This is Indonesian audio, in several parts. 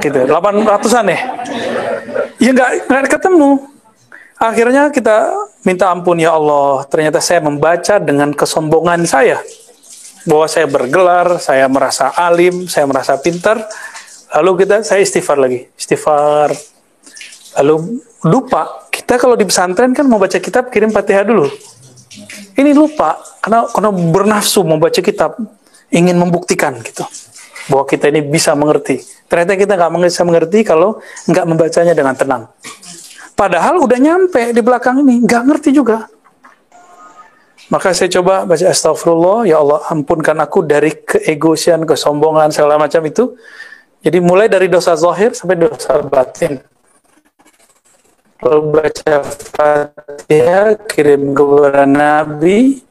gitu, 800-an ya. Ya nggak ketemu. Akhirnya kita minta ampun, ya Allah, ternyata saya membaca dengan kesombongan saya. Bahwa saya bergelar, saya merasa alim, saya merasa pintar. Lalu saya istighfar lagi. Istighfar. Lalu lupa. Kita kalau di pesantren kan mau baca kitab, kirim Fatihah dulu. Ini lupa. Karena bernafsu mau baca kitab. Ingin membuktikan gitu. Bahwa kita ini bisa mengerti. Ternyata kita nggak bisa mengerti kalau nggak membacanya dengan tenang. Padahal udah nyampe di belakang ini, nggak ngerti juga. Maka saya coba baca astagfirullah, ya Allah ampunkan aku dari keegoisan, kesombongan, segala macam itu. Jadi mulai dari dosa zahir sampai dosa batin. Lalu baca Fatihah, kirim kepada Nabi,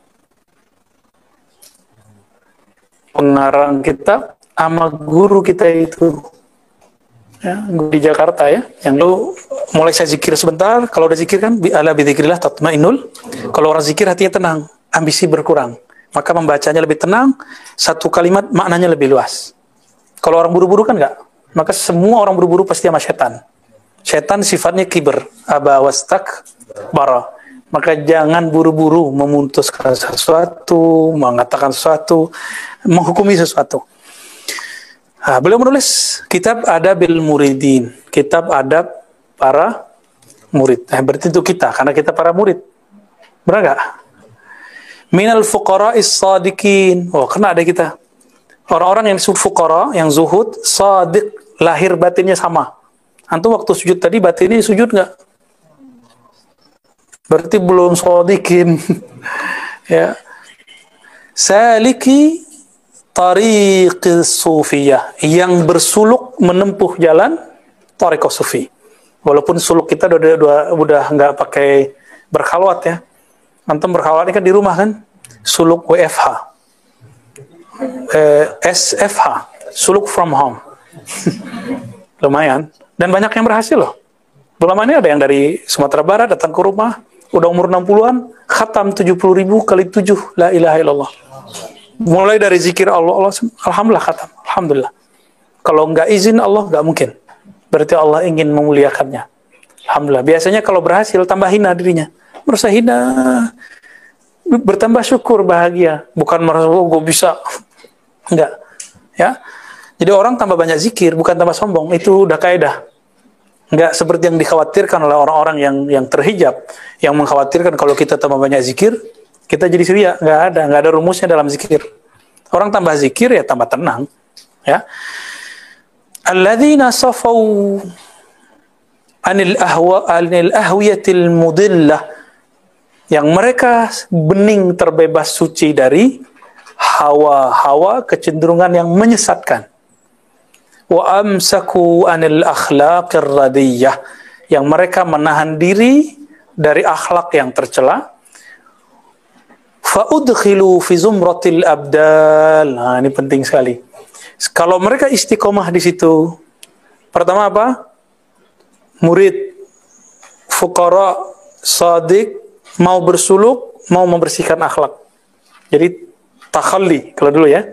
pengarang kitab, sama guru kita itu. Ya, di Jakarta ya, yang lu mulai saya zikir sebentar, kalau udah zikir kan ala bidzikrillah tatmainnul, kalau orang zikir hatinya tenang, ambisi berkurang, maka membacanya lebih tenang, satu kalimat maknanya lebih luas. Kalau orang buru-buru kan enggak, maka semua orang buru-buru pasti sama setan. Setan sifatnya kiber, aba wastakbara. Maka jangan buru-buru memutuskan sesuatu, mengatakan sesuatu, menghukumi sesuatu. Nah, beliau menulis kitab Adabil Muridin, kitab adab para murid. Berarti itu kita, karena kita para murid. Benar nggak? Minal fuqara'is sadiqin. Oh, karena ada kita. Orang-orang yang fuqara, yang zuhud, sadiq, lahir batinnya sama. Antum waktu sujud tadi batinnya sujud nggak? Berarti belum sadiqin. Ya. Saliki tariqis sufiyah, yang bersuluk menempuh jalan tariqah sufi. Walaupun suluk kita udah nggak pakai berkhalwat ya. Antum berkhalwat ini kan di rumah kan? Suluk WFH. SFH, suluk from home. Lumayan. Dan banyak yang berhasil loh. Belum ini ada yang dari Sumatera Barat datang ke rumah, udah umur 60-an, khatam 70.000 kali 7 la ilaha illallah. Mulai dari zikir Allah, alhamdulillah khatam, alhamdulillah. Kalau nggak izin Allah nggak mungkin. Berarti Allah ingin memuliakannya. Alhamdulillah. Biasanya kalau berhasil tambah hina dirinya, merasa hina, bertambah syukur bahagia, bukan merasa oh gue bisa. Enggak, ya. Jadi orang tambah banyak zikir, bukan tambah sombong. Itu udah kaidah. Enggak seperti yang dikhawatirkan oleh orang-orang yang terhijab, yang mengkhawatirkan kalau kita tambah banyak zikir, kita jadi ceria. Nggak ada rumusnya dalam zikir. Orang tambah zikir ya tambah tenang. Ya. Alladzina safau anil ahwiyatil mudillah, yang mereka bening terbebas suci dari hawa-hawa kecenderungan yang menyesatkan. Wa amsaku anil akhlaqir radiyah, yang mereka menahan diri dari akhlak yang tercela. Fa'udkhilu fi zumratil abdal. Nah, ini penting sekali. Kalau mereka istiqomah di situ, pertama apa? Murid, fuqara, shadiq, mau bersuluk, mau membersihkan akhlak. Jadi takhalli, kalau dulu ya.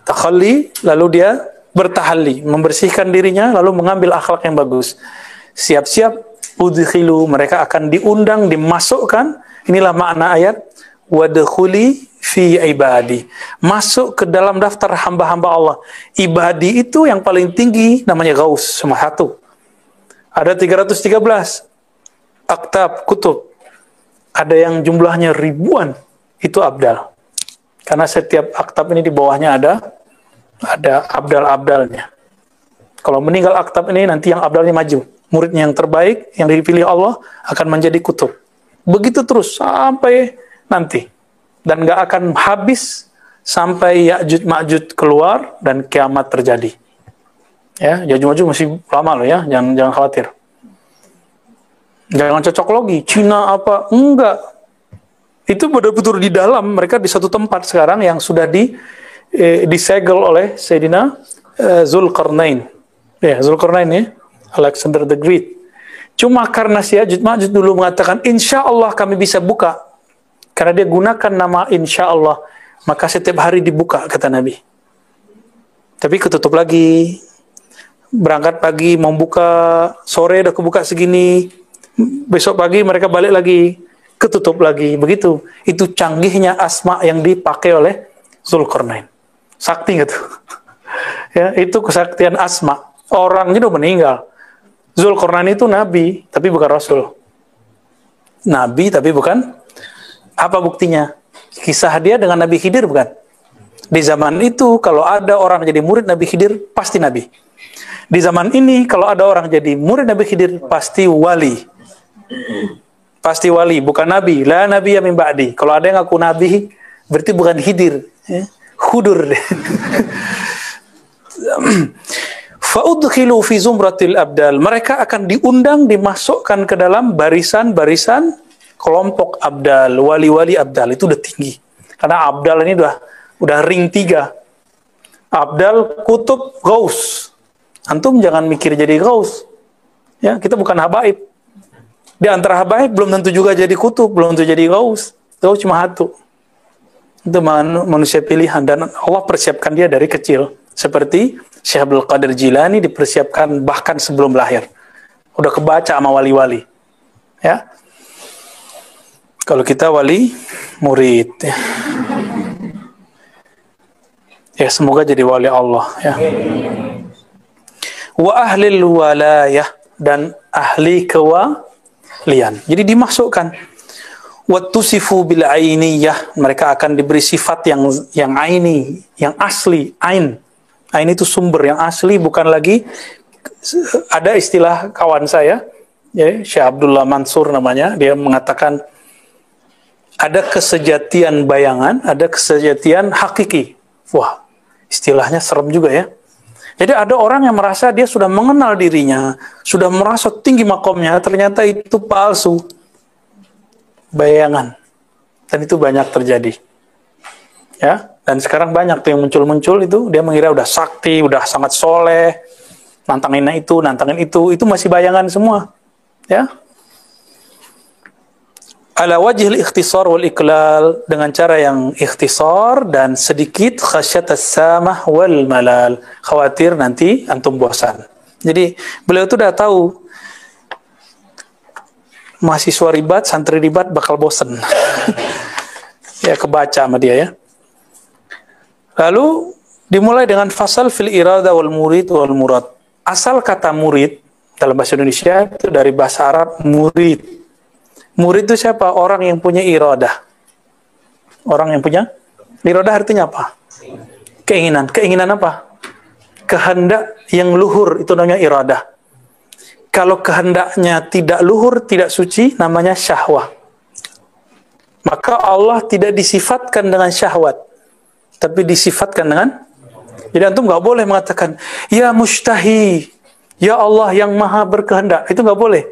Takhalli, lalu dia bertahalli, membersihkan dirinya, lalu mengambil akhlak yang bagus. Siap-siap, udkhilu, mereka akan diundang, dimasukkan. Inilah makna ayat wadkhuli fi ibadi, masuk ke dalam daftar hamba-hamba Allah. Ibadi itu yang paling tinggi namanya Ghaus, cuma satu. Ada 313 aktab kutub, ada yang jumlahnya ribuan, itu abdal. Karena setiap aktab ini di bawahnya ada abdal-abdalnya. Kalau meninggal aktab ini, nanti yang abdalnya maju, muridnya yang terbaik yang dipilih Allah akan menjadi kutub. Begitu terus sampai nanti, dan gak akan habis sampai Ya'juj Ma'juj keluar dan kiamat terjadi. Ya, Ya'juj Ma'juj masih lama loh ya, jangan khawatir. Jangan cocok logi, Cina apa, enggak. Itu betul-betul di dalam, mereka di satu tempat sekarang yang sudah disegel oleh Sayyidina Zulkarnain. Ya, Zulkarnain ya, Alexander the Great. Cuma karena si Ya'juj Ma'juj dulu mengatakan, insya Allah kami bisa buka. Karena dia gunakan nama insya Allah, maka setiap hari dibuka, kata Nabi. Tapi ketutup lagi. berangkat pagi, mau buka sore udah kebuka segini, besok pagi mereka balik lagi, ketutup lagi, begitu. Itu canggihnya asma yang dipakai oleh Zulkarnain. Sakti nggak tuh? Ya, itu kesaktian asma. Orangnya udah meninggal. Zulkarnain itu nabi, tapi bukan rasul. Nabi, tapi bukan. Apa buktinya? Kisah dia dengan Nabi Khidir bukan? Di zaman itu, kalau ada orang jadi murid Nabi Khidir, pasti nabi. Di zaman ini, kalau ada orang jadi murid Nabi Khidir, pasti wali. Pasti wali, bukan nabi. La nabi ya min ba'di. Kalau ada yang ngaku nabi, berarti bukan Khidir. Hudur. Fa'udkhilu fi zumratil abdal. Mereka akan diundang, dimasukkan ke dalam barisan-barisan kelompok abdal, wali-wali abdal. Itu udah tinggi. Karena abdal ini udah ring 3. Abdal, kutub, gaus. Antum jangan mikir jadi gaus. Ya, kita bukan habaib. Di antara habaib belum tentu juga jadi kutub, belum tentu jadi gaus. Gaus cuma satu. Itu manusia pilihan, dan Allah persiapkan dia dari kecil. Seperti Syekh Abdul Qadir Jilani dipersiapkan bahkan sebelum lahir. Udah kebaca sama wali-wali. Ya. Kalau kita wali murid. Ya, semoga jadi wali Allah, ya. Wa ahlil walayah, dan ahli kewalian. Jadi dimasukkan. Wattusifu bil ainiyah, mereka akan diberi sifat yang aini, yang asli, ain. Ain itu sumber yang asli, bukan lagi. Ada istilah kawan saya, ya, Syekh Abdullah Mansur namanya, dia mengatakan ada kesejatian bayangan, ada kesejatian hakiki. Wah, istilahnya serem juga ya. Jadi ada orang yang merasa dia sudah mengenal dirinya, sudah merasa tinggi makomnya, ternyata itu palsu. Bayangan. Dan itu banyak terjadi. Ya, dan sekarang banyak tuh yang muncul-muncul itu, dia mengira udah sakti, udah sangat soleh, nantangin itu masih bayangan semua. Ya. Ala wajhil ikhtisar wal iklal, dengan cara yang ikhtisar dan sedikit khasyatas samah wal malal, khawatir nanti antum bosan. Jadi beliau itu udah tahu mahasiswa ribat, santri ribat bakal bosan. Ya, kebaca sama dia ya. Lalu dimulai dengan fasal fil irada wal murid wal murad. Asal kata murid dalam bahasa Indonesia itu dari bahasa Arab murid. Murid itu siapa? Orang yang punya iradah. Orang yang punya iradah artinya apa? Keinginan. Keinginan apa? Kehendak yang luhur, itu namanya iradah. Kalau kehendaknya tidak luhur, tidak suci, namanya syahwah. Maka Allah tidak disifatkan dengan syahwat, tapi disifatkan dengan. Jadi antum nggak boleh mengatakan ya mustahi, ya Allah yang maha berkehendak. Itu nggak boleh,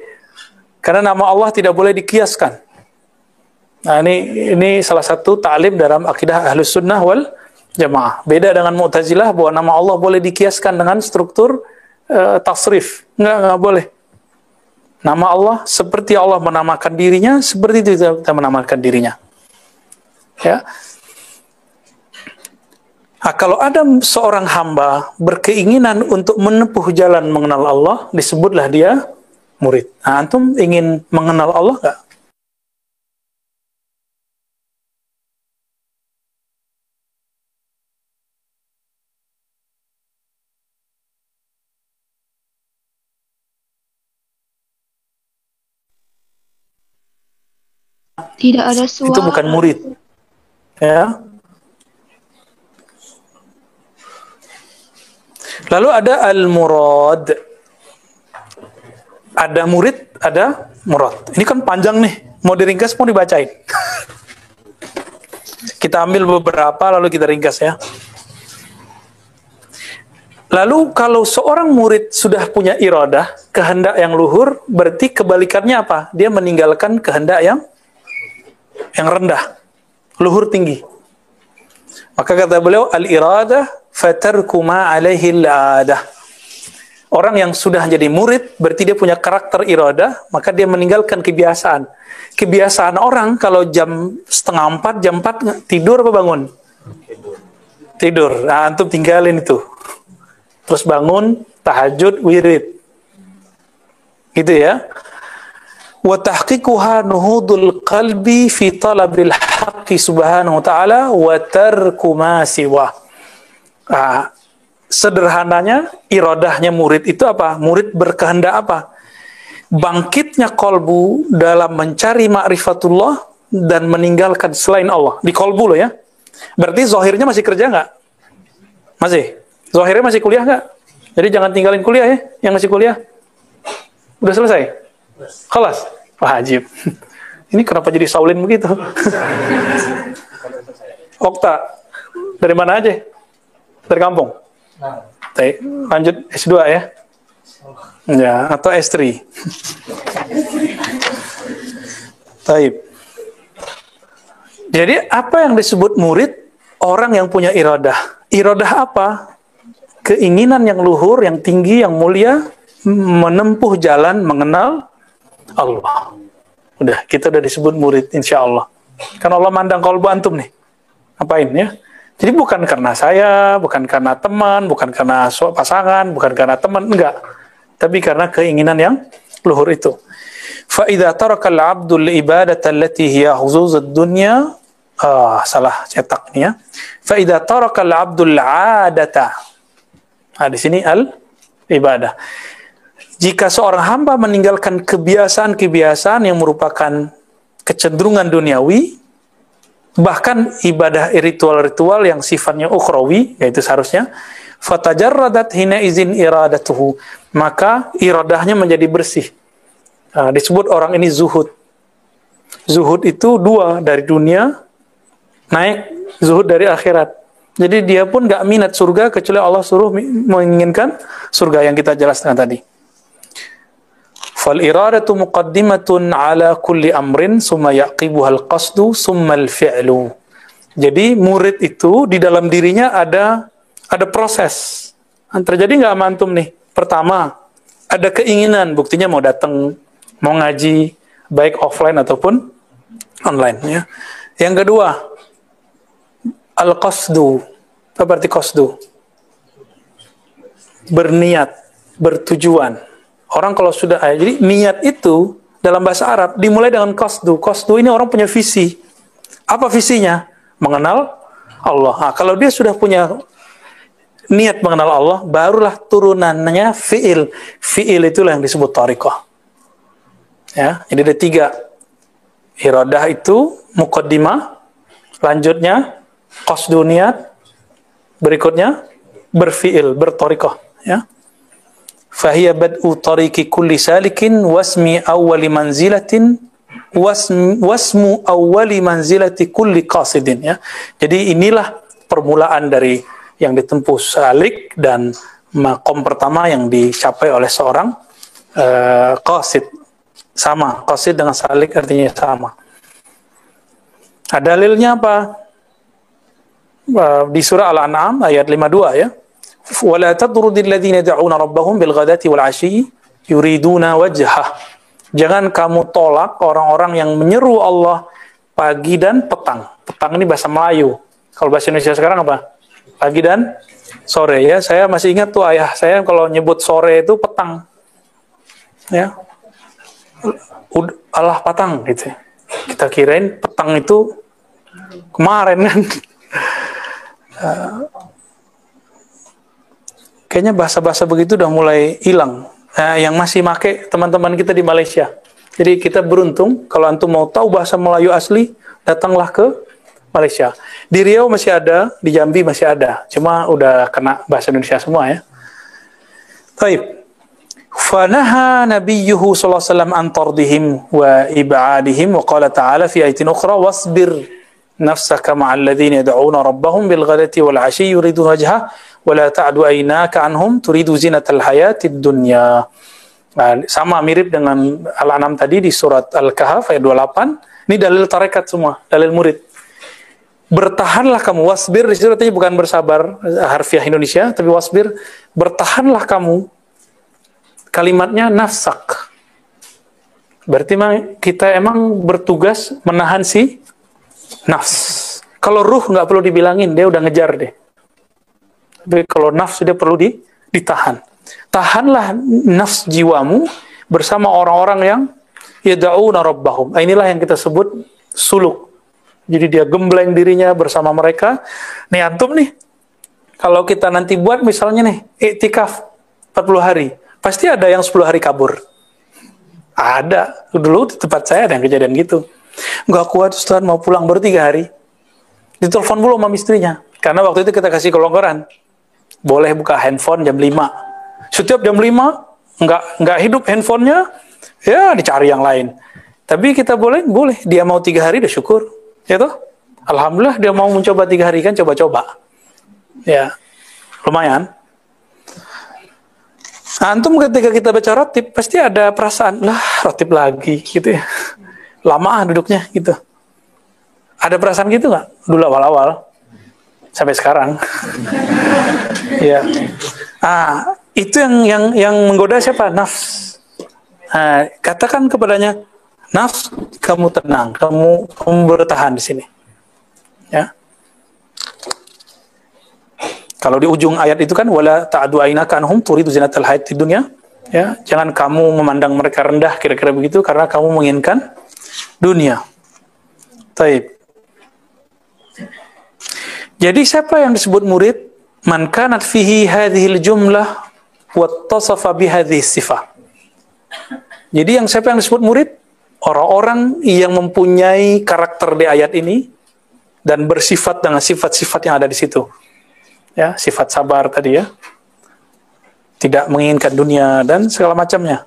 karena nama Allah tidak boleh dikiaskan. Nah, ini salah satu ta'lim dalam akidah Ahlus Sunnah wal Jamaah. Beda dengan Mu'tazilah bahwa nama Allah boleh dikiaskan dengan struktur tasrif. Nggak boleh. Nama Allah seperti Allah menamakan dirinya, seperti itu kita menamakan dirinya. Ya. Nah, kalau ada seorang hamba berkeinginan untuk menempuh jalan mengenal Allah, disebutlah dia murid. Nah, antum ingin mengenal Allah nggak? Tidak ada suara. Itu bukan murid. Ya. Lalu ada al-murad. Ada murid, ada murad. Ini kan panjang nih. Mau diringkas, mau dibacain. Kita ambil beberapa, lalu kita ringkas ya. Lalu kalau seorang murid sudah punya iradah, kehendak yang luhur, berarti kebalikannya apa? Dia meninggalkan kehendak yang rendah, luhur tinggi. Maka kata beliau, al-iradah fatarku ma alaihi al-adah. Orang yang sudah jadi murid, berarti dia punya karakter iradah, maka dia meninggalkan kebiasaan. Kebiasaan orang kalau jam 3:30, jam 4 tidur apa bangun? Tidur. Nah, antum tinggalin itu. Terus bangun, tahajud, wirid. Gitu ya. Wa tahqiquha nuhudul qalbi fi talabil haqqi subhanahu wa ta'ala wa tarku ma siwa. Sederhananya, iradahnya murid itu apa? Murid berkehendak apa? Bangkitnya kolbu dalam mencari ma'rifatullah dan meninggalkan selain Allah. Di kolbu loh ya. Berarti zahirnya masih kerja nggak? Masih? Zahirnya masih kuliah nggak? Jadi jangan tinggalin kuliah ya, yang masih kuliah. Udah selesai? Kelas? Wajib. Ini kenapa jadi Saulin begitu? Okta, dari mana aja? Dari kampung? Lanjut S2 ya? Ya, atau S3. Taib. Jadi apa yang disebut murid? Orang yang punya iradah. Iradah apa? Keinginan yang luhur, yang tinggi, yang mulia, menempuh jalan mengenal Allah. Udah, kita udah disebut murid, insya Allah. Kan Allah mandang kalbu antum nih. Apain ya? Jadi bukan karena saya, bukan karena teman, bukan karena pasangan, bukan karena teman, enggak. Tapi karena keinginan yang luhur itu. فَإِذَا تَرَكَ الْعَبْدُ الْإِبَادَةَ الَّتِي هِيَ حُظُوظُ الدُّنْيَا salah cetak nih ya. فَإِذَا تَرَكَ الْعَبْدُ الْعَادَةَ. Di sini al-ibadah. Jika seorang hamba meninggalkan kebiasaan-kebiasaan yang merupakan kecenderungan duniawi, bahkan ibadah ritual-ritual yang sifatnya ukhrawi, yaitu seharusnya, fatajarradat hina izin iradatuhu, maka iradahnya menjadi bersih. Disebut orang ini zuhud. Zuhud itu dua, dari dunia naik zuhud dari akhirat. Jadi dia pun gak minat surga kecuali Allah suruh menginginkan surga yang kita jelaskan tadi. Fal iradatu muqaddimatun ala kulli amrin summa yaqibuha al-qasdu summa al-fi'lu. Jadi murid itu di dalam dirinya ada proses. Terjadi nggak sama antum nih? Pertama, ada keinginan, buktinya mau datang, mau ngaji, baik offline ataupun online ya. Yang kedua, al-qasdu. Apa arti qasdu? Berniat, bertujuan. Orang kalau sudah, jadi niat itu dalam bahasa Arab dimulai dengan qasdu. Qasdu ini orang punya visi. Apa visinya? Mengenal Allah. Nah, kalau dia sudah punya niat mengenal Allah, barulah turunannya fi'il. Fi'il itulah yang disebut thariqah. Ya, jadi ada tiga. Iradah itu muqaddimah, lanjutnya qasdu niat, berikutnya berfi'il, berthariqah, ya. Fahiya bad'u tariqi kulli salikin wasmi awwali manzilatin wasmu awwali manzilati kulli qasidin, ya. Jadi inilah permulaan dari yang ditempuh salik dan makom pertama yang dicapai oleh seorang qasid. Sama, qasid dengan salik artinya sama. Dalilnya apa? Di surah Al-An'am ayat 52 ya. وَلَا تَطْرُدِ الَّذِينَ يَدْعُونَ رَبَّهُمْ بِالْغَدَاةِ وَالْعَشِيِّ يُرِيدُونَ وَجْهَهُ. Jangan kamu tolak orang-orang yang menyeru Allah pagi dan petang. Petang ini bahasa Melayu. Kalau bahasa Indonesia sekarang apa? Pagi dan sore ya. Saya masih ingat tuh ayah saya kalau nyebut sore itu petang. Ya. Allah petang gitu. Kita kirain petang itu kemarin kan. Kayaknya bahasa-bahasa begitu udah mulai hilang. Yang masih make teman-teman kita di Malaysia. Jadi kita beruntung kalau antum mau tahu bahasa Melayu asli, datanglah ke Malaysia. Di Riau masih ada, di Jambi masih ada. Cuma udah kena bahasa Indonesia semua ya. Baik. Fanaha nabiyyuhu sallallahu alaihi wasallam an tardihim wa ib'adihim wa qala ta'ala fi ayatin ukhra wasbir nafsaka ma'al ladzina yad'una rabbahum bil ghadati wal 'ashyi yuridun wajha wa la ta'du aynaka anhum turidu zinatal hayatid dunya. Sama mirip dengan Al-An'am tadi di surat Al-Kahf ayat 28. Ini dalil tarekat semua, dalil murid. Bertahanlah kamu, wasbir di situ artinya bukan bersabar harfiah Indonesia, tapi wasbir, bertahanlah kamu. Kalimatnya nafsak. Berarti kita emang bertugas menahan si nafs. Kalau ruh nggak perlu dibilangin, dia udah ngejar deh. Tapi kalau nafsu dia perlu ditahan. tahanlah nafs jiwamu bersama orang-orang yang yad'una rabbahum. Inilah yang kita sebut suluk. Jadi dia gembleng dirinya bersama mereka. Nih antum nih, kalau kita nanti buat misalnya nih, iktikaf 40 hari, pasti ada yang 10 hari kabur. Ada. Dulu di tempat saya ada yang kejadian gitu. Nggak kuat Ustaz, mau pulang baru 3 hari. Ditelepon dulu sama istrinya. Karena waktu itu kita kasih kelonggaran. Boleh buka handphone jam 5. Setiap jam 5, nggak hidup handphonenya, ya dicari yang lain. Tapi kita boleh. Dia mau 3 hari, udah syukur. Ya toh? Alhamdulillah dia mau mencoba 3 hari kan, coba-coba. Ya, lumayan. Antum ketika kita baca rotib, pasti ada perasaan, lah rotib lagi, gitu ya. Lama duduknya, gitu. Ada perasaan gitu nggak? Dulu awal-awal. Sampai sekarang. Ya. Itu yang menggoda siapa? Nafs. Katakan kepadanya, nafs, kamu tenang, kamu bertahan di sini. Ya. Kalau di ujung ayat itu kan wala ta'du ainaka anhum turidu zinatal hayatid dunya, ya, jangan kamu memandang mereka rendah kira-kira begitu karena kamu menginginkan dunia. Taib. Jadi siapa yang disebut murid? Man kanat fihi hadhil jumlah wattasafa bihadhihi sifah. Jadi siapa yang disebut murid? Orang-orang yang mempunyai karakter di ayat ini dan bersifat dengan sifat-sifat yang ada di situ. Ya, sifat sabar tadi ya. Tidak menginginkan dunia dan segala macamnya.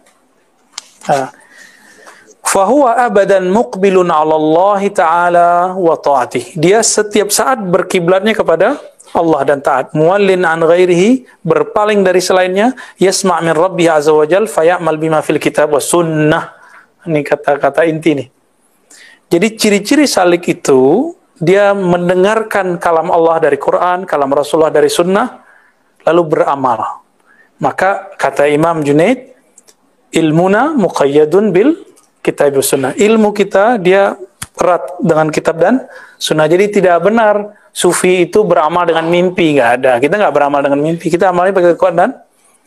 Fahuwa abadan muqbilun 'ala Allah Ta'ala wa ta'atih. Dia setiap saat berkiblatnya kepada Allah dan taat. Muwallin an ghairihi, berpaling dari selainnya, yasma' min rabbih azza wa jal faya'mal bima fil kitab wa sunnah. Ini kata-kata inti nih. Jadi ciri-ciri salik itu dia mendengarkan kalam Allah dari Quran, kalam Rasulullah dari sunnah, lalu beramal. Maka kata Imam Junaid, ilmuna muqayyadun bil kitab dan sunnah. Ilmu kita dia erat dengan kitab dan sunnah. Jadi tidak benar sufi itu beramal dengan mimpi, nggak ada. Kita nggak beramal dengan mimpi, kita amalnya pakai Quran dan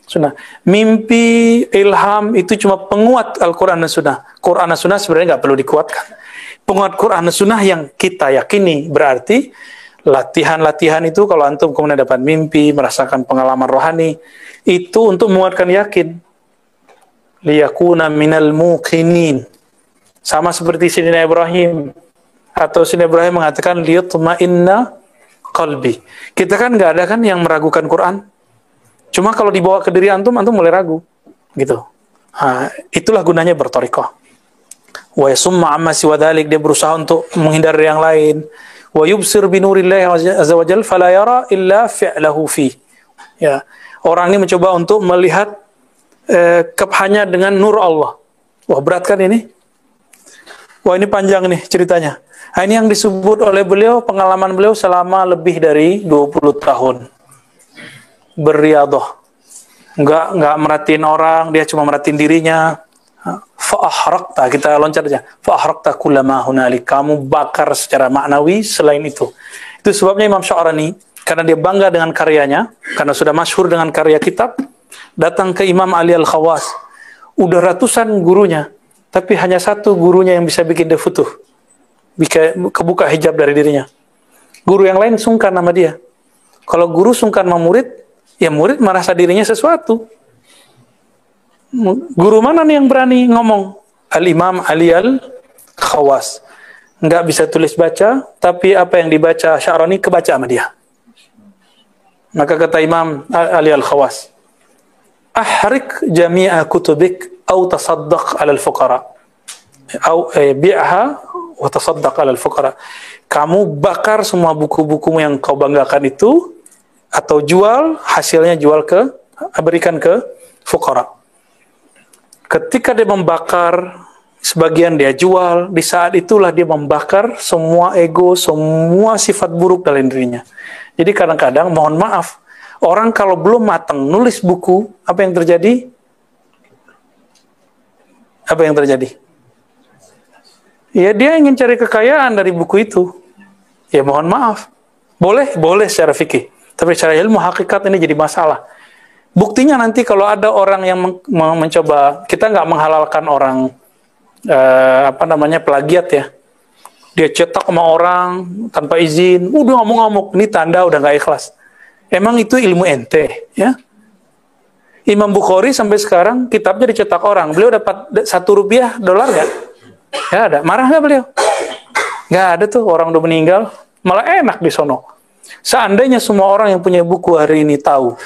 sunnah. Mimpi, ilham itu cuma penguat Al-Quran dan sunnah. Quran dan sunnah sebenarnya nggak perlu dikuatkan. Penguat Quran dan sunnah yang kita yakini, berarti latihan-latihan itu kalau antum kemudian dapat mimpi, merasakan pengalaman rohani, itu untuk menguatkan yakin. Liyakuna minal muqinin. Sama seperti Sayyidina Ibrahim. Atau Sayyidina Ibrahim mengatakan liyatma'inna qalbi. Kita kan nggak ada kan yang meragukan Quran. Cuma kalau dibawa ke diri antum mulai ragu. Gitu. Itulah gunanya berthariqah. Wa yasumma amma siwa dhalik, dia berusaha untuk menghindar dari yang lain. Wa yubsir bi nurillahi azza wa jalla fala yara illa fi'lahu fi. Ya. Orang ini mencoba untuk melihat hanya dengan nur Allah. Wah, berat kan ini? Wah, ini panjang nih ceritanya. Ini yang disebut oleh beliau, pengalaman beliau selama lebih dari 20 tahun. Beriadah. Enggak merhatiin orang, dia cuma merhatiin dirinya. Fa'ahrakta, kita loncat aja. Fa'ahrakta kullama hunalik, kamu bakar secara maknawi selain itu. Itu sebabnya Imam Sya'rani, karena dia bangga dengan karyanya, karena sudah masyhur dengan karya kitab, datang ke Imam Ali Al-Khawas. Udah ratusan gurunya, tapi hanya satu gurunya yang bisa bikin dia futuh. Kebuka hijab dari dirinya. Guru yang lain sungkan sama dia. Kalau guru sungkan sama murid, ya murid merasa dirinya sesuatu. Guru mana nih yang berani ngomong? Al-Imam Ali Al-Khawas. Nggak bisa tulis baca, tapi apa yang dibaca Sya'rani kebaca sama dia. Maka kata Imam Ali Al-Khawas, ahrik jami'a kutubik au tasaddaq 'ala al-fuqara. Au bi'ha wa tasaddaq 'ala al-fuqara. Kamu bakar semua buku-bukumu yang kau banggakan itu, atau jual, hasilnya berikan ke fuqara. Ketika dia membakar, sebagian dia jual, di saat itulah dia membakar semua ego, semua sifat buruk dalam dirinya. Jadi kadang-kadang, mohon maaf, orang kalau belum matang nulis buku, apa yang terjadi? Apa yang terjadi? Ya dia ingin cari kekayaan dari buku itu. Ya mohon maaf. Boleh secara fikih. Tapi secara ilmu hakikat ini jadi masalah. Buktinya nanti kalau ada orang yang mencoba, kita nggak menghalalkan orang plagiat ya. Dia cetak sama orang tanpa izin, udah ngamuk-ngamuk, ini tanda udah nggak ikhlas. Emang itu ilmu ente, ya? Imam Bukhari sampai sekarang kitabnya dicetak orang, beliau dapat $1 dolar nggak? Ya ada, marah nggak beliau? Nggak ada tuh, orang udah meninggal, malah enak di sono. Seandainya semua orang yang punya buku hari ini tahu,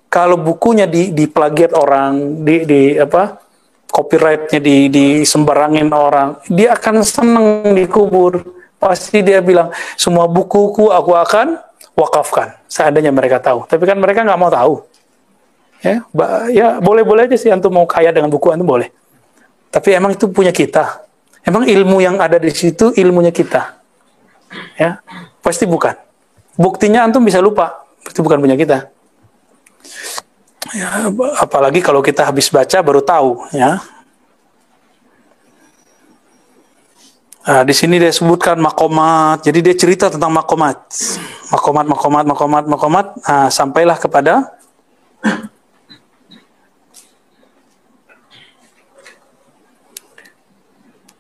kalau bukunya diplagiat orang, copyrightnya disembarangin orang, dia akan senang dikubur. Pasti dia bilang, semua bukuku aku akan wakafkan. Seandainya mereka tahu. Tapi kan mereka nggak mau tahu. Ya boleh-boleh aja sih antum mau kaya dengan buku antum boleh. Tapi emang itu punya kita. Emang ilmu yang ada di situ ilmunya kita. Ya, pasti bukan. Buktinya antum bisa lupa. Itu bukan punya kita. Ya, apalagi kalau kita habis baca baru tahu, ya. Nah, di sini dia sebutkan makomat. Jadi dia cerita tentang makomat. Makomat. Nah, sampailah kepada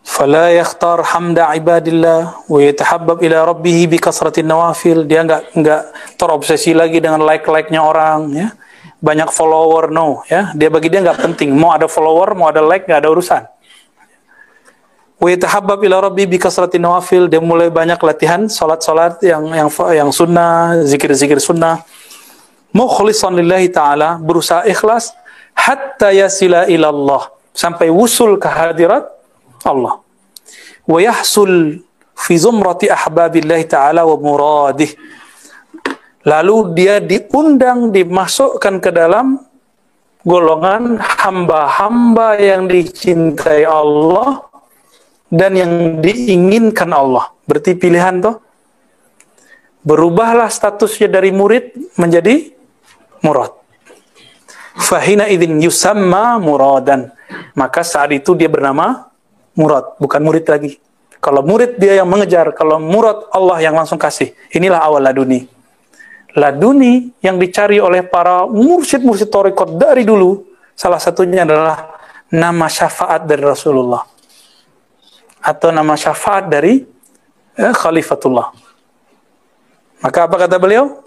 fala yakhtar hamda ibadillah wa yatahabbab ila rabbih bi kasratin nawafil. Dia enggak terobsesi lagi dengan like-nya orang, ya. Banyak follower, no, ya. Bagi dia nggak penting. Mau ada follower, mau ada like, nggak ada urusan. Wa yatahabbab ila rabbi bi kasratin nawafil. Dia mulai banyak latihan salat-salat yang sunnah, zikir-zikir sunnah. Mukhlishan lillahi ta'ala, berusaha ikhlas hatta yasila ila Allah, sampai wusul ke hadirat Allah. Wa yahsul fi zumrati ahbabillahi ta'ala wa muradih. Lalu dia diundang, dimasukkan ke dalam golongan hamba-hamba yang dicintai Allah dan yang diinginkan Allah. Berarti pilihan toh. Berubahlah statusnya dari murid menjadi murad. Fahina idzin yusamma muradan. Maka saat itu dia bernama murad, bukan murid lagi. Kalau murid dia yang mengejar, kalau murad Allah yang langsung kasih. Inilah awal laduni. Laduni yang dicari oleh para mursyid-mursyid thariqat dari dulu, salah satunya adalah nama syafaat dari Rasulullah atau nama syafaat dari Khalifatullah. Maka apa kata beliau?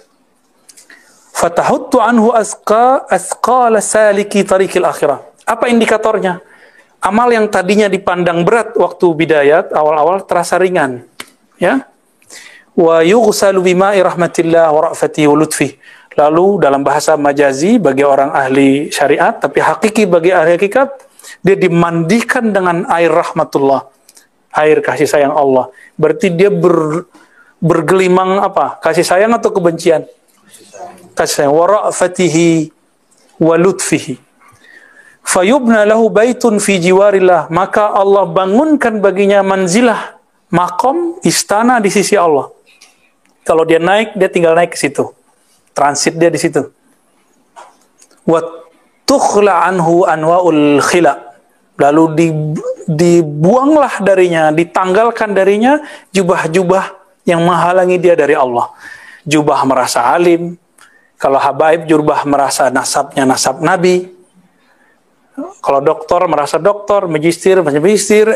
Fatahuttu anhu asqala saliki tariqil akhirah. Apa indikatornya? Amal yang tadinya dipandang berat waktu bidayat, awal-awal terasa ringan, ya. Wa yughsalu bima'i rahmatillah wa ra'fati wa lutfi. Lalu dalam bahasa majazi bagi orang ahli syariat, tapi hakiki bagi ahli hakikat, dia dimandikan dengan air rahmatullah, air kasih sayang Allah. Berarti dia bergelimang apa? Kasih sayang atau kebencian? Kasih sayang. Wa ra'fatihi wa lutfihi. Fayubna lahu baitun fi jiwarillah. Maka Allah bangunkan baginya manzilah, makom, istana di sisi Allah. Kalau dia naik, dia tinggal naik ke situ. Transit dia di situ. Wa tukhla anhu anwa'ul khila. Lalu dibuanglah darinya, ditanggalkan darinya jubah-jubah yang menghalangi dia dari Allah. Jubah merasa alim. Kalau habaib, jubah merasa nasabnya nasab Nabi. Kalau doktor merasa doktor, magister,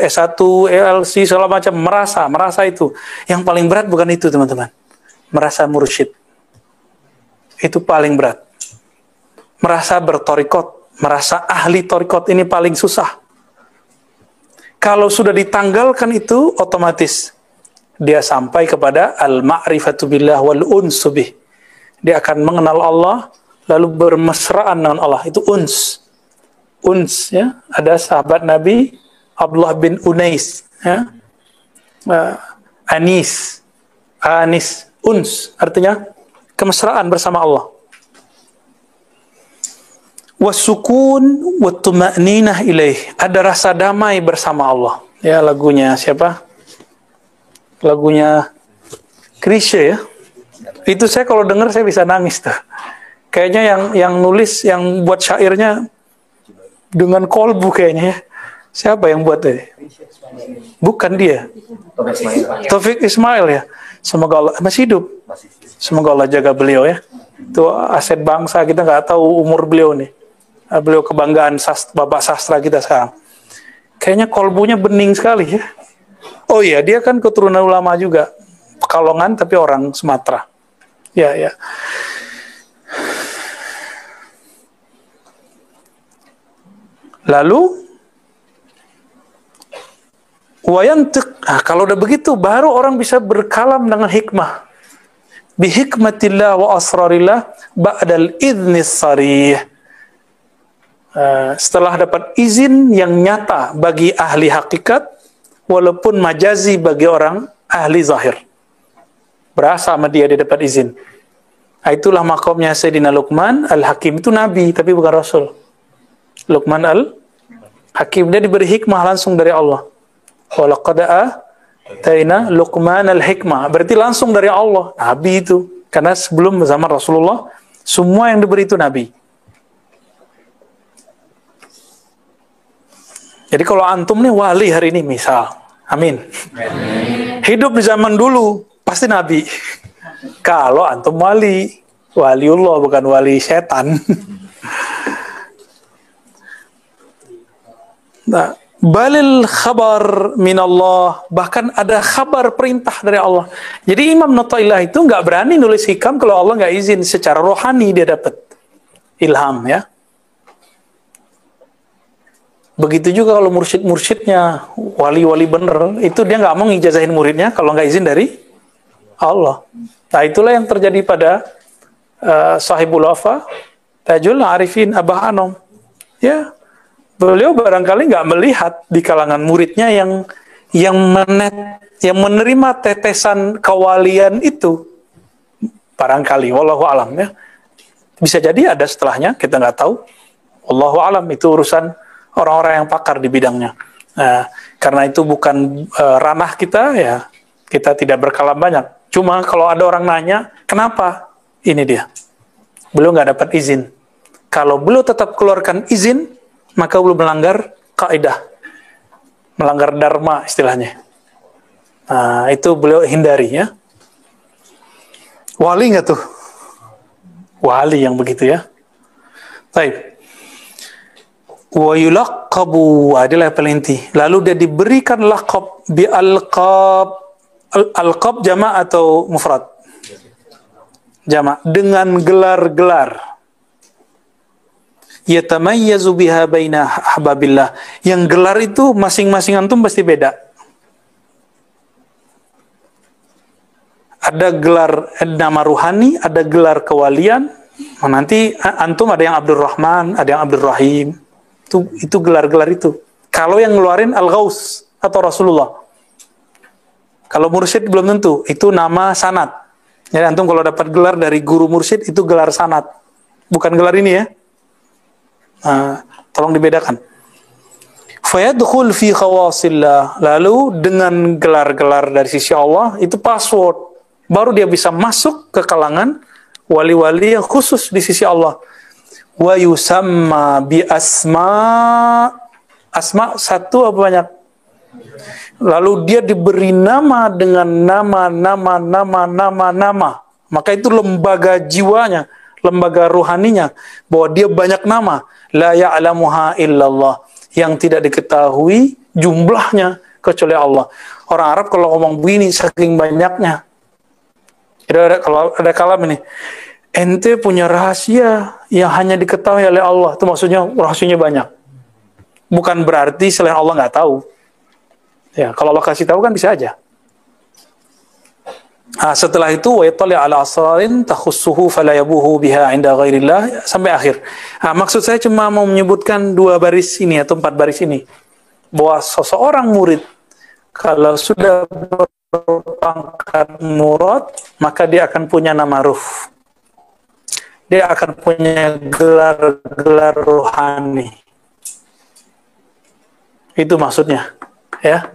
S1, LC, segala macam, merasa itu. Yang paling berat bukan itu, teman-teman. Merasa mursyid. Itu paling berat. Merasa bertorikot, merasa ahli torikot, ini paling susah. Kalau sudah ditanggalkan itu, otomatis dia sampai kepada al-ma'rifatu billah wal unsu bih. Dia akan mengenal Allah, lalu bermesraan dengan Allah. Itu uns, ya. Ada sahabat Nabi Abdullah bin Unais, ya. Anis, uns, artinya kemesraan bersama Allah. Wasukun wattuma'ninah ilaih, ada rasa damai bersama Allah. Ya, lagunya siapa? Lagunya Chrisye, ya. Itu saya kalau dengar saya bisa nangis tuh. Kayaknya yang nulis, yang buat syairnya dengan kolbu kayaknya, ya. Siapa yang buat ini? Bukan dia. Taufik Ismail, ya. Semoga Allah masih hidup. Semoga Allah jaga beliau, ya. Itu aset bangsa, kita nggak tahu umur beliau nih. Beliau kebanggaan bapak sastra kita sekarang. Kayaknya kolbunya bening sekali ya. Oh iya, dia kan keturunan ulama juga. Pekalongan tapi orang Sumatera. Ya, ya. Lalu kalau udah begitu baru orang bisa berkalam dengan hikmah. Bihikmatillah wa asrarillah ba'dal idnis sarih. Setelah dapat izin yang nyata bagi ahli hakikat, walaupun majazi bagi orang ahli zahir. Berasa sama dia dapat izin. Itulah makomnya Sayyidina Luqman Al-Hakim, itu nabi tapi bukan rasul. Luqman Al-Hakim, dia diberi hikmah langsung dari Allah. Walaqad ataina Luqman al-hikmah, berarti langsung dari Allah, nabi itu. Karena sebelum zaman Rasulullah semua yang diberi itu nabi. Jadi kalau antum nih wali hari ini misal, amin, hidup di zaman dulu pasti nabi. Kalau antum waliullah bukan wali setan. Nah, balil khabar minallah, bahkan ada kabar perintah dari Allah. Jadi Imam Nataillah itu nggak berani nulis hikam kalau Allah nggak izin. Secara rohani dia dapat ilham ya. Begitu juga kalau mursyid-mursyidnya, wali-wali bener, itu dia nggak mau ngijazahin muridnya kalau nggak izin dari Allah. Nah itulah yang terjadi pada Sahibul Wafa, Tajul Arifin Abah Anom. Ya, beliau barangkali nggak melihat di kalangan muridnya yang menerima tetesan kewalian itu. Barangkali, wallahu alam ya. Bisa jadi ada setelahnya, kita nggak tahu. Wallahu alam, itu urusan orang-orang yang pakar di bidangnya. Nah, karena itu bukan ranah kita, ya kita tidak berkalam banyak. Cuma kalau ada orang nanya, kenapa? Ini dia. Beliau nggak dapat izin. Kalau beliau tetap keluarkan izin, maka beliau melanggar kaidah. Melanggar dharma istilahnya. Nah, itu beliau hindari ya. Wali nggak tuh? Wali yang begitu ya. Baik. Wa yulaqabu, adalah paling inti. Lalu dia diberikan laqab bi alqab jama' atau mufrad? Jama', dengan gelar-gelar. Yatamayyazu biha baina ahbabillah. Yang gelar itu masing-masing antum pasti beda. Ada gelar nama ruhani, ada gelar kewalian. Nanti antum ada yang Abdurrahman, ada yang Abdurrahim. Itu gelar-gelar itu. Kalau yang ngeluarin Al-Ghaus atau Rasulullah. Kalau mursyid belum tentu, itu nama sanad. Jadi antum kalau dapat gelar dari guru mursyid itu gelar sanad. Bukan gelar ini ya. Tolong dibedakan. Fayadkhul fi khawasillah. Lalu dengan gelar-gelar dari sisi Allah itu password. Baru dia bisa masuk ke kalangan wali-wali yang khusus di sisi Allah. Wa yusamma bi asma satu apa banyak? Lalu dia diberi nama dengan nama. Maka itu lembaga jiwanya, lembaga rohaninya, bahwa dia banyak nama. La ya'lamuha illallah, yang tidak diketahui jumlahnya kecuali Allah. Orang Arab kalau ngomong begini saking banyaknya. Jadi kalau ada kalam ini, ente punya rahasia yang hanya diketahui oleh Allah. Itu maksudnya rahasianya banyak. Bukan berarti selain Allah nggak tahu. Ya, kalau Allah kasih tahu kan bisa aja. Setelah itu wa yattali ala asrarin takhussuhu fala yabuhu biha 'inda ghairillah sampai akhir. Maksud saya cuma mau menyebutkan 2 baris ini atau 4 baris ini. Bahwa seseorang murid kalau sudah berpangkat murad, maka dia akan punya nama ruf. Dia akan punya gelar-gelar rohani. Itu maksudnya, ya.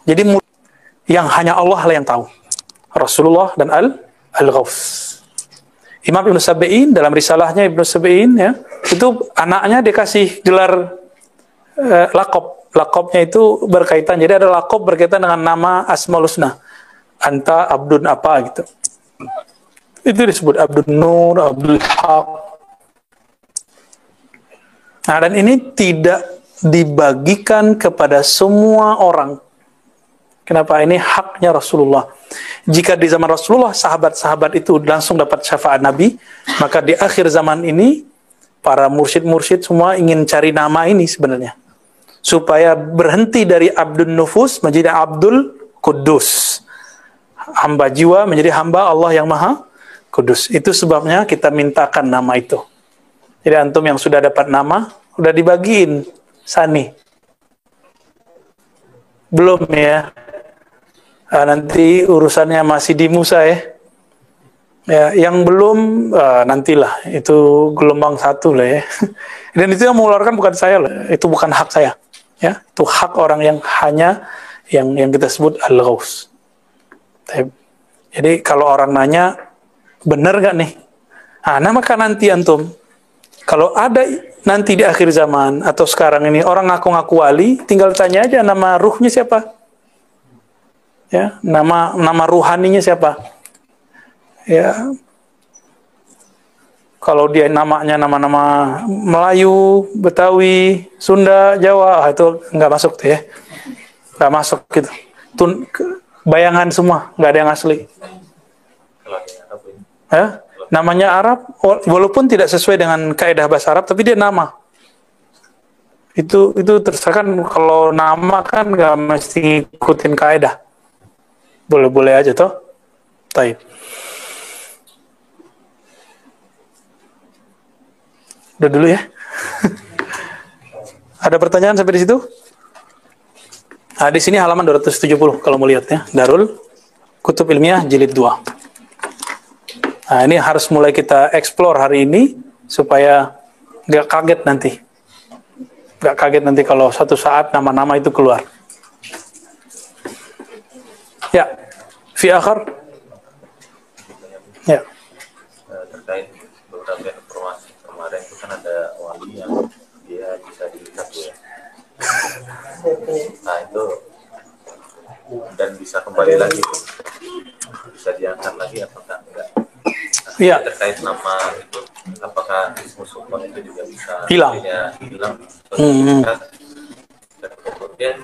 Jadi yang hanya Allah lah yang tahu. Rasulullah dan Al-Ghaus. Imam Ibn Sabi'in dalam risalahnya Ibn Sabi'in ya, itu anaknya dikasih gelar laqab. Laqabnya itu berkaitan. Jadi ada laqab berkaitan dengan nama Asmaul Husna. Anta Abdun apa gitu. Itu disebut Abdul Nur, Abdul Haq. Nah, dan ini tidak dibagikan kepada semua orang. Kenapa? Ini haknya Rasulullah. Jika di zaman Rasulullah, sahabat-sahabat itu langsung dapat syafaat Nabi, maka di akhir zaman ini, para mursyid-mursyid semua ingin cari nama ini sebenarnya. Supaya berhenti dari Abdul Nufus menjadi Abdul Kudus. Hamba jiwa menjadi hamba Allah yang Maha Kudus. Itu sebabnya kita mintakan nama itu. Jadi antum yang sudah dapat nama, udah dibagiin Sani. Belum ya. Nanti urusannya masih di Musa ya. Ya, yang belum nantilah, itu gelombang satu lah ya. Dan itu yang mengeluarkan bukan saya lah, itu bukan hak saya. Ya, itu hak orang yang hanya yang kita sebut al-ghaus. Jadi kalau orang nanya, benar gak nih? Nah, maka nanti antum, kalau ada nanti di akhir zaman atau sekarang ini orang ngaku-ngaku wali, tinggal tanya aja nama ruhnya siapa, ya, nama ruhaninya siapa, ya. Kalau dia namanya nama-nama Melayu, Betawi, Sunda, Jawa, itu nggak masuk tuh ya, nggak masuk gitu. Bayangan semua, nggak ada yang asli. Ya? Namanya Arab, walaupun tidak sesuai dengan kaidah bahasa Arab, tapi dia nama. Itu terserah kan, kalau nama kan nggak mesti ikutin kaidah. Boleh-boleh aja toh. Taib. Udah dulu ya. Ada pertanyaan sampai di situ? Nah, di sini halaman 270 kalau mau lihat ya. Darul Kutub Ilmiah Jilid 2. Nah, ini harus mulai kita explore hari ini supaya nggak kaget nanti. Nggak kaget nanti kalau suatu saat nama-nama itu keluar. Ya, fi akhir. Ya. Terkait beberapa informasi kemarin itu kan ada wali yang dia bisa dilihat ya. Nah itu dan bisa kembali lagi, bisa diangkat lagi apakah enggak? Nah, ya. Terkait nama itu, apakah ismu sultan itu juga bisa hilang? Dan kemudian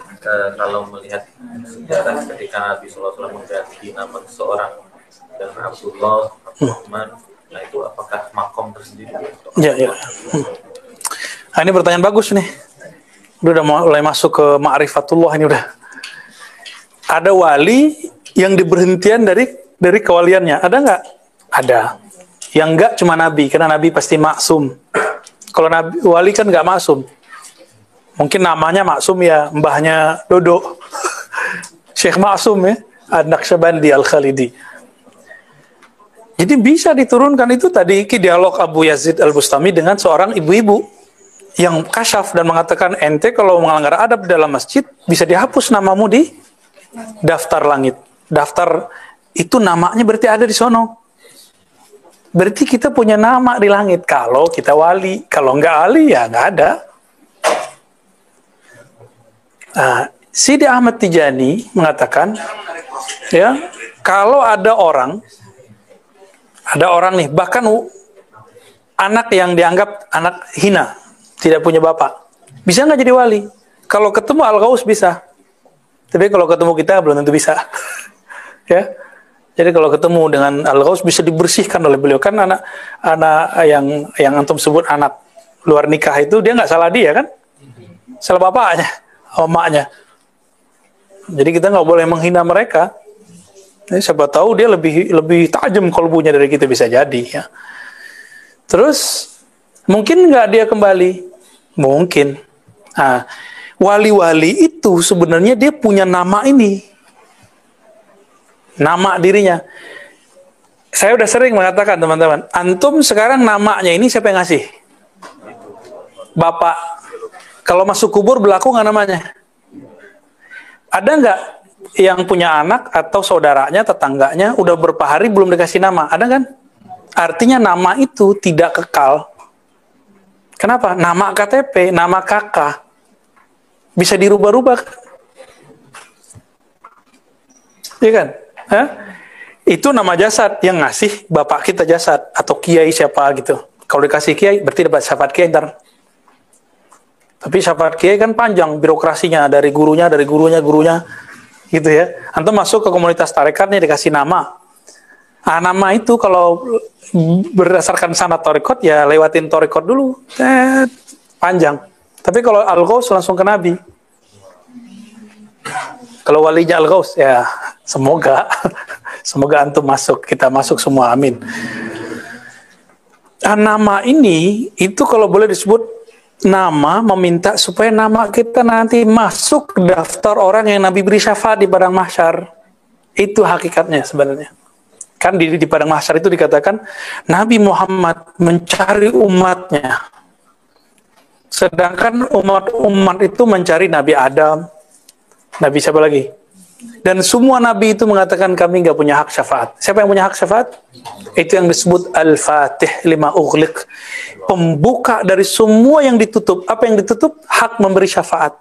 kalau melihat sejarah ketika Nabi SAW mengganti nama seseorang dan Abdullah, Abdurrahman, nah itu apakah makom tersendiri? Ya. Nah, ini pertanyaan bagus nih. Udah mulai masuk ke ma'rifatullah ini udah. Ada wali yang diberhentian dari kewaliannya. Ada nggak? Ada. Yang nggak cuma Nabi, karena Nabi pasti maksum. Kalau Nabi wali kan nggak maksum. Mungkin namanya maksum ya, mbahnya Dodo. Syekh Maksum ya, An-Naqsyabandi Al-Khalidi. Jadi bisa diturunkan itu tadi dialog Abu Yazid Al-Bustami dengan seorang ibu-ibu yang kasyaf dan mengatakan, ente kalau melanggar adab dalam masjid bisa dihapus namamu di daftar langit. Daftar itu namanya berarti ada di sono. Berarti kita punya nama di langit kalau kita wali. Kalau nggak wali ya nggak ada. Nah, Sidi Ahmad Tijani mengatakan, ya, kalau ada orang nih, bahkan anak yang dianggap anak hina, tidak punya bapak, bisa nggak jadi wali? Kalau ketemu Al-Ghaus bisa, tapi kalau ketemu kita belum tentu bisa. Ya, jadi kalau ketemu dengan Al-Ghaus bisa dibersihkan oleh beliau. Kan anak yang antum sebut anak luar nikah itu dia nggak salah dia kan, salah bapaknya, emaknya. Jadi kita nggak boleh menghina mereka. Siapa tahu dia lebih tajam kolbunya dari kita, bisa jadi ya. Terus mungkin nggak dia kembali? Mungkin. Nah, wali-wali itu sebenarnya dia punya nama ini, nama dirinya. Saya udah sering mengatakan teman-teman, antum sekarang namanya ini siapa yang ngasih? Bapak. Kalau masuk kubur berlaku nggak namanya? Ada nggak yang punya anak atau saudaranya, tetangganya udah berapa hari belum dikasih nama? Ada kan? Artinya nama itu tidak kekal. Kenapa? Nama KTP, nama kakak bisa dirubah-rubah. Iya kan? Hah? Itu nama jasad yang ngasih bapak kita jasad atau kiai siapa gitu. Kalau dikasih kiai berarti dapat syafaat kiai ntar. Tapi syafaat kiai kan panjang birokrasinya dari gurunya gitu ya. Antum masuk ke komunitas tarekat nih dikasih nama. Nama itu kalau berdasarkan sanad tarekat ya lewatin tarekat dulu. Panjang. Tapi kalau Al-Ghaus langsung ke Nabi. Kalau walinya Al-Ghaus ya semoga antum masuk, kita masuk semua, amin. Nama ini itu kalau boleh disebut nama meminta supaya nama kita nanti masuk ke daftar orang yang Nabi beri syafaat di padang mahsyar. Itu hakikatnya sebenarnya. Kan di padang mahsyar itu dikatakan Nabi Muhammad mencari umatnya. Sedangkan umat itu mencari Nabi Adam, Nabi siapa lagi? Dan semua Nabi itu mengatakan kami nggak punya hak syafaat. Siapa yang punya hak syafaat? Itu yang disebut Al-Fatih lima ughliq. Pembuka dari semua yang ditutup. Apa yang ditutup? Hak memberi syafaat.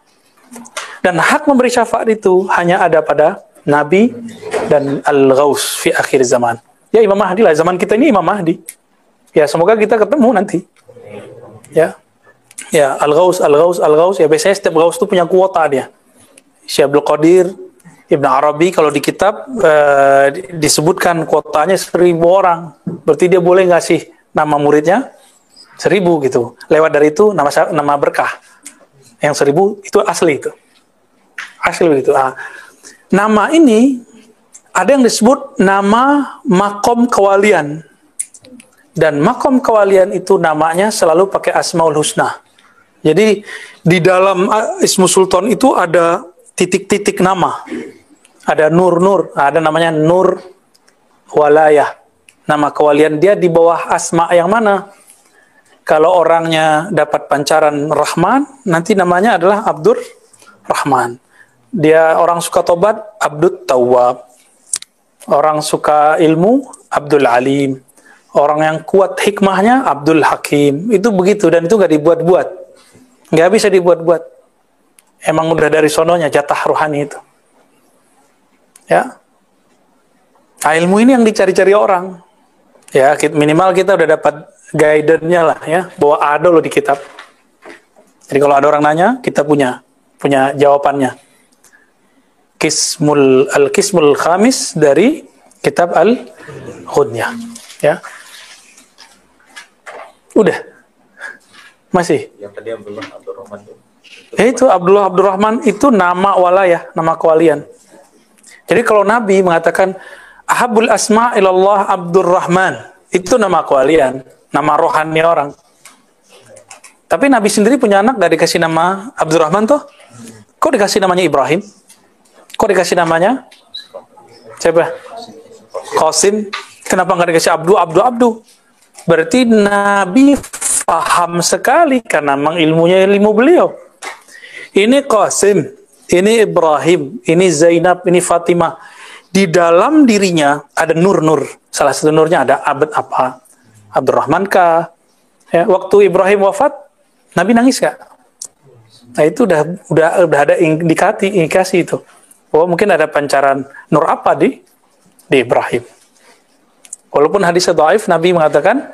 Dan hak memberi syafaat itu hanya ada pada Nabi dan Al-Ghaus fi akhir zaman. Ya Imam Mahdi lah. Zaman kita ini Imam Mahdi. Ya semoga kita ketemu nanti. Ya. Ya Al-Ghaus. Ya biasanya setiap Ghaus itu punya kuota dia. Syekh Abdul Qadir, Ibn Arabi kalau di kitab disebutkan kuotanya 1.000 orang. Berarti dia boleh ngasih nama muridnya 1.000 gitu. Lewat dari itu nama berkah. Yang 1.000 itu asli itu. Asli begitu. Nama ini ada yang disebut nama makom kewalian. Dan makom kewalian itu namanya selalu pakai Asmaul Husna. Jadi di dalam Ismu Sultan itu ada titik-titik nama. Ada nur-nur, ada namanya nur walayah. Nama kewalian dia di bawah asma yang mana? Kalau orangnya dapat pancaran Rahman, nanti namanya adalah Abdur Rahman. Dia orang suka tobat, Abdul Tawwab. Orang suka ilmu, Abdul Alim. Orang yang kuat hikmahnya, Abdul Hakim. Itu begitu, dan itu gak dibuat-buat. Gak bisa dibuat-buat. Emang udah dari sononya jatah rohani itu. Ya. Ilmu ini yang dicari-cari orang. Ya, minimal kita udah dapat guidance-nya lah ya, bahwa ada loh di kitab. Jadi kalau ada orang nanya, kita punya jawabannya. Al-Qismul Khamis dari kitab Al-Ghunyah. Ya. Udah. Masih. Yang tadi Abdullah Abdurrahman itu. Itu Abdurrahman itu nama walayah, nama kewalian. Jadi kalau Nabi mengatakan Ahabul asma ilallah Abdurrahman, itu nama kewalian, nama rohani orang. Tapi Nabi sendiri punya anak gak dikasih nama Abdurrahman tuh? Kok dikasih namanya Ibrahim? Kok dikasih namanya siapa? Qasim. Kenapa gak dikasih Abdu? Berarti Nabi paham sekali karena memang ilmu beliau. Ini Qasim, ini Ibrahim, ini Zainab, ini Fatimah. Di dalam dirinya ada nur-nur. Salah satu nurnya ada abad apa? Abdurrahman kah? Ya, waktu Ibrahim wafat, Nabi nangis gak? Nah itu udah ada indikasi itu. Bahwa mungkin ada pancaran nur apa di Ibrahim. Walaupun hadisnya dhaif, Nabi mengatakan,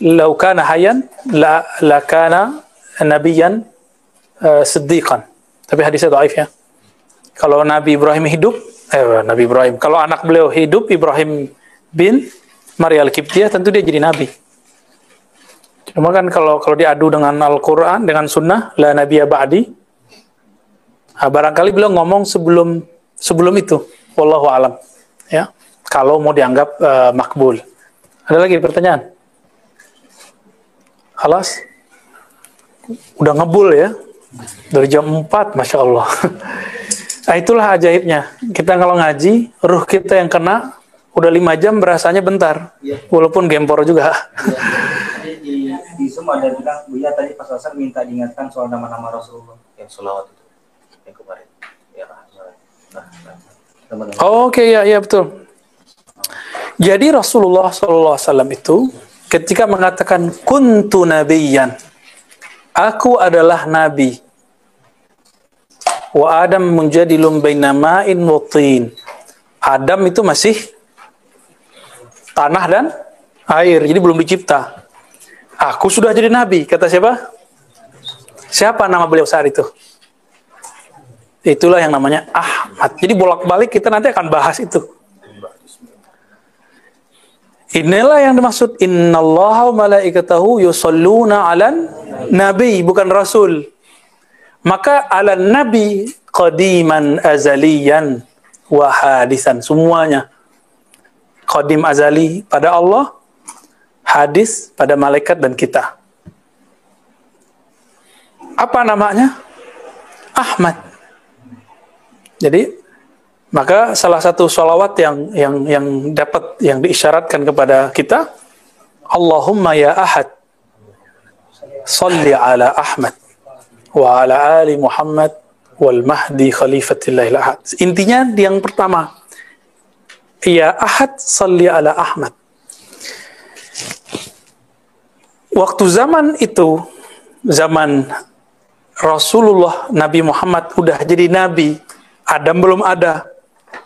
"Lau kana hayyan la kana nabiyyan siddiqan." Tapi hadisnya dhaif ya. Kalau Nabi Ibrahim hidup, kalau anak beliau hidup, Ibrahim bin Maria Al-Qibtiyah, tentu dia jadi nabi. Cuma kan kalau diadu dengan Al-Quran, dengan Sunnah, la nabiyya ba'di, barangkali beliau ngomong sebelum itu. Wallahu alam. Ya, kalau mau dianggap makbul. Ada lagi pertanyaan? Halas? Udah ngebul ya? Dari jam 4, Masya Allah. Nah itulah ajaibnya. Kita kalau ngaji, ruh kita yang kena, udah 5 jam berasanya bentar. Ya. Walaupun gempor juga. Ya. Di Zoom ada bilang, Buya tadi pas asar minta diingatkan soal nama-nama Rasulullah. Yang selawat itu. Yang kemarin. Ya, Oke, ya betul. Jadi Rasulullah SAW itu ketika mengatakan kuntu nabiyyan, aku adalah nabi. Wa Adam munjadilun baina ma'in wa tin. Adam itu masih tanah dan air. Jadi belum dicipta. Aku sudah jadi nabi. Kata siapa? Siapa nama beliau saat itu? Itulah yang namanya Ahmad. Jadi bolak-balik kita nanti akan bahas itu. Inilah yang dimaksud innallaha wa malaikatahu yusholluna 'alan nabi, bukan rasul. Maka 'alan nabi qadiman azaliyan wa hadisan, semuanya. Qadim azali pada Allah, hadis pada malaikat dan kita. Apa namanya? Ahmad. Jadi maka salah satu sholawat yang dapat, yang diisyaratkan kepada kita, Allahumma ya Ahad, salli ala Ahmad wa ala ali Muhammad wal mahdi khalifatillahil ahad. Intinya yang pertama, ya Ahad, salli ala Ahmad. Waktu zaman itu, zaman Rasulullah Nabi Muhammad udah jadi nabi, Adam belum ada.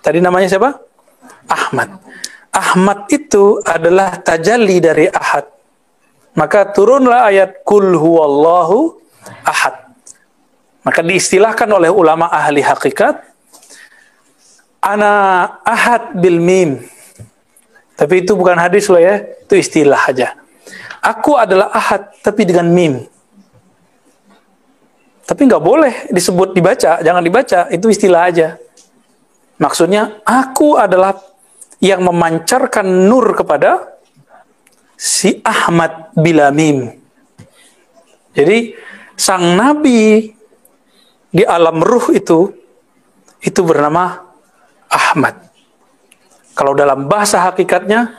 Tadi namanya siapa? Ahmad. Ahmad itu adalah tajalli dari Ahad. Maka turunlah ayat Qul huwallahu ahad. Maka diistilahkan oleh ulama ahli hakikat, ana ahad bil mim. Tapi itu bukan hadis loh ya, itu istilah aja. Aku adalah ahad tapi dengan mim. Tapi nggak boleh disebut dibaca, jangan dibaca, itu istilah aja. Maksudnya, aku adalah yang memancarkan nur kepada si Ahmad bila mim. Jadi, sang nabi di alam ruh itu bernama Ahmad. Kalau dalam bahasa hakikatnya,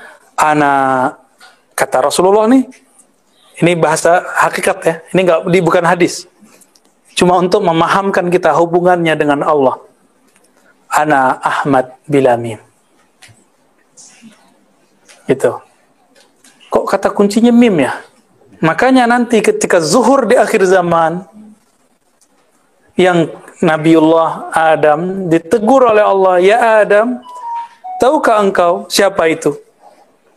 kata Rasulullah nih, ini bahasa hakikat ya, ini bukan hadis. Cuma untuk memahamkan kita hubungannya dengan Allah. Ana Ahmad bila mim. Gitu. Kok kata kuncinya mim ya? Makanya nanti ketika zuhur di akhir zaman, yang Nabiullah Adam ditegur oleh Allah, ya Adam, tahukah engkau siapa itu?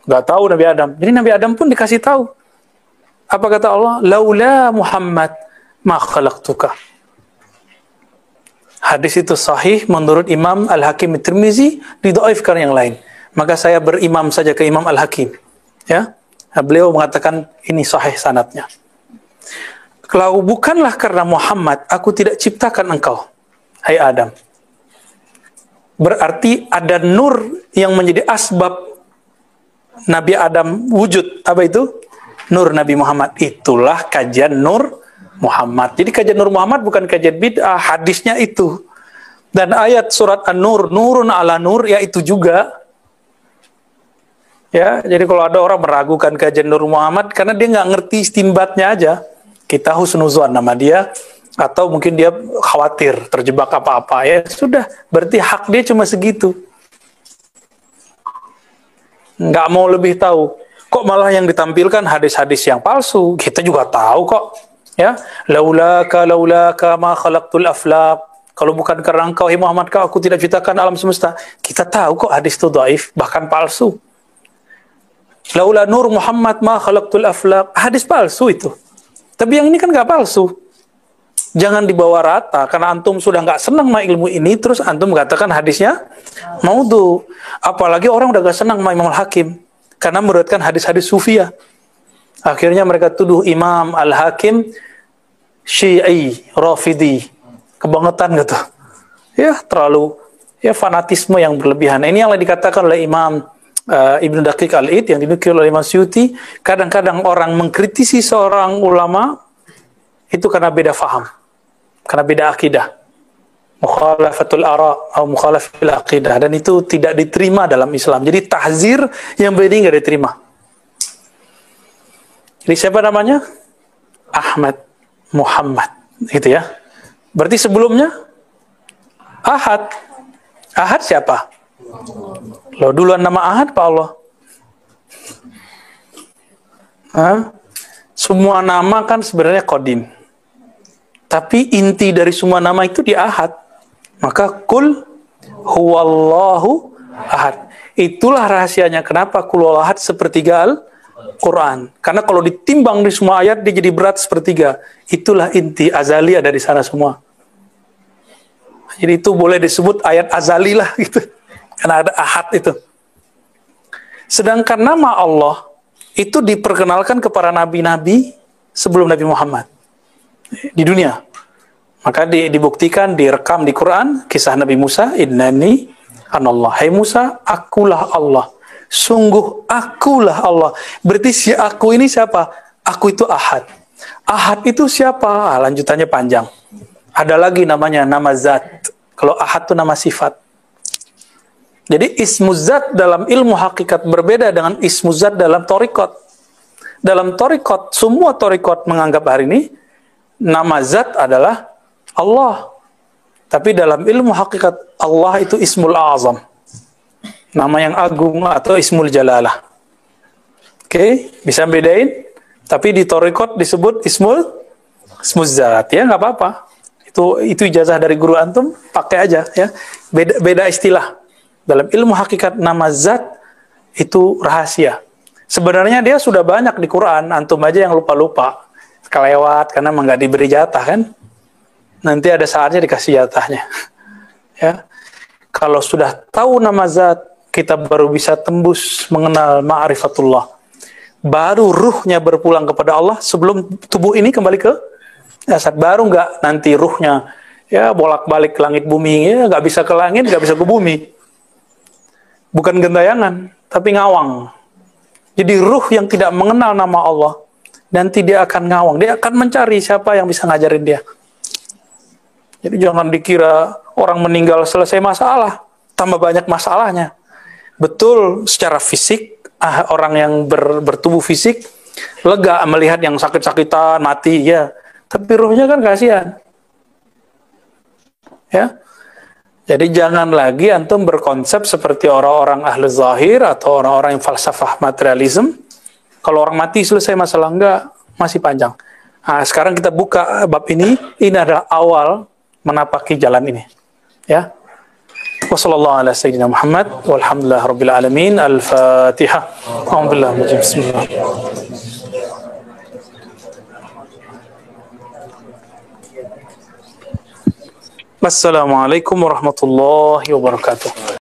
Gak tahu Nabi Adam. Jadi Nabi Adam pun dikasih tahu. Apa kata Allah? Laula Muhammad ma khalaqtuka. Hadis itu sahih menurut Imam Al-Hakim At-Tirmizi, didhaifkan yang lain. Maka saya berimam saja ke Imam Al-Hakim. Ya. Beliau mengatakan ini sahih sanadnya. Kalau bukanlah karena Muhammad, aku tidak ciptakan engkau, hai Adam. Berarti ada nur yang menjadi asbab Nabi Adam wujud. Apa itu? Nur Nabi Muhammad. Itulah kajian Nur Muhammad. Jadi kajian Nur Muhammad bukan kajian bid'ah, hadisnya itu. Dan ayat surat An-Nur, nurun ala nur, ya itu juga. Ya, jadi kalau ada orang meragukan kajian Nur Muhammad karena dia nggak ngerti istinbatnya aja, kita husnuzon nama dia, atau mungkin dia khawatir terjebak apa-apa, ya sudah, berarti hak dia cuma segitu. Nggak mau lebih tahu. Kok malah yang ditampilkan hadis-hadis yang palsu? Kita juga tahu kok. Ya, laulaka ma khalaqtul aflaq. Kalau bukan karena engkau, hai Muhammad, aku tidak ciptakan alam semesta. Kita tahu kok hadis itu dhaif, bahkan palsu. Laula nur Muhammad ma khalaqtul aflaq. Hadis palsu itu. Tapi yang ini kan nggak palsu. Jangan dibawa rata, karena antum sudah nggak senang sama ilmu ini, terus antum mengatakan hadisnya maudhu. Apalagi orang udah nggak senang sama Imam Al-Hakim, karena meruatkan hadis-hadis sufiyah. Akhirnya mereka tuduh Imam Al-Hakim Syi'i, Rafidi, kebangetan gitu. Ya, terlalu fanatisme yang berlebihan. Ini yang dikatakan oleh Imam Ibnu Daqiq Al-Id, yang dinukil oleh Imam Suyuti. Kadang-kadang orang mengkritisi seorang ulama itu karena beda faham, karena beda akidah. Mukhalafatul ara atau mukhalafatul aqidah, dan itu tidak diterima dalam Islam. Jadi tahzir yang beda nggak diterima. Jadi siapa namanya? Ahmad Muhammad, gitu ya. Berarti sebelumnya Ahad. Ahad siapa? Loh, duluan nama Ahad Pak Allah. Semua nama kan sebenarnya qadim. Tapi inti dari semua nama itu di Ahad. Maka Qul huwallahu ahad. Itulah rahasianya kenapa qul huwallahu ahad sepertiga Al-Quran. Karena kalau ditimbang di semua ayat dia jadi berat sepertiga. Itulah inti azali ada di sana semua. Jadi itu boleh disebut ayat azali lah gitu. Karena ada ahad itu. Sedangkan nama Allah itu diperkenalkan kepada nabi-nabi sebelum Nabi Muhammad di dunia. Maka dibuktikan, direkam di Quran kisah Nabi Musa, innani anallah. Hai Musa, akulah Allah. Sungguh akulah Allah. Berarti si aku ini siapa? Aku itu ahad. Ahad itu siapa? Lanjutannya panjang. Ada lagi namanya nama zat. Kalau ahad itu nama sifat. Jadi ismu zat dalam ilmu hakikat berbeda dengan ismu zat dalam torikot. Dalam torikot, semua torikot menganggap hari ini nama zat adalah Allah. Tapi dalam ilmu hakikat Allah itu ismul azam. Nama yang agung atau ismul jalalah. Oke, bisa bedain? Tapi di torikot disebut ismul zat. Ya, nggak apa-apa. Itu ijazah dari guru antum, pakai aja ya. Beda istilah. Dalam ilmu hakikat nama zat itu rahasia. Sebenarnya dia sudah banyak di Quran, antum aja yang lupa-lupa. Kelewat karena nggak diberi jatah kan. Nanti ada saatnya dikasih jatahnya. Ya. Kalau sudah tahu nama zat, kita baru bisa tembus mengenal ma'rifatullah. Baru ruhnya berpulang kepada Allah sebelum tubuh ini kembali ke jasad. Baru nggak nanti ruhnya ya bolak-balik langit bumi, ya nggak bisa ke langit, nggak bisa ke bumi. Bukan gentayangan, tapi ngawang. Jadi ruh yang tidak mengenal nama Allah, nanti dia akan ngawang. Dia akan mencari siapa yang bisa ngajarin dia. Jadi jangan dikira orang meninggal selesai masalah, tambah banyak masalahnya. Betul secara fisik, orang yang bertubuh fisik, lega melihat yang sakit-sakitan, mati, ya. Tapi ruhnya kan kasihan. Ya. Jadi jangan lagi antum berkonsep seperti orang-orang ahli zahir atau orang-orang yang falsafah materialism. Kalau orang mati selesai masalah, enggak, masih panjang. Nah, sekarang kita buka bab ini adalah awal menapaki jalan ini. Ya. Wassallallahu ala sayyidina Muhammad walhamdulillah rabbil alamin. Al-Fatihah. Alhamdulillah. Bismillah. Wassalamualaikum warahmatullahi wabarakatuh.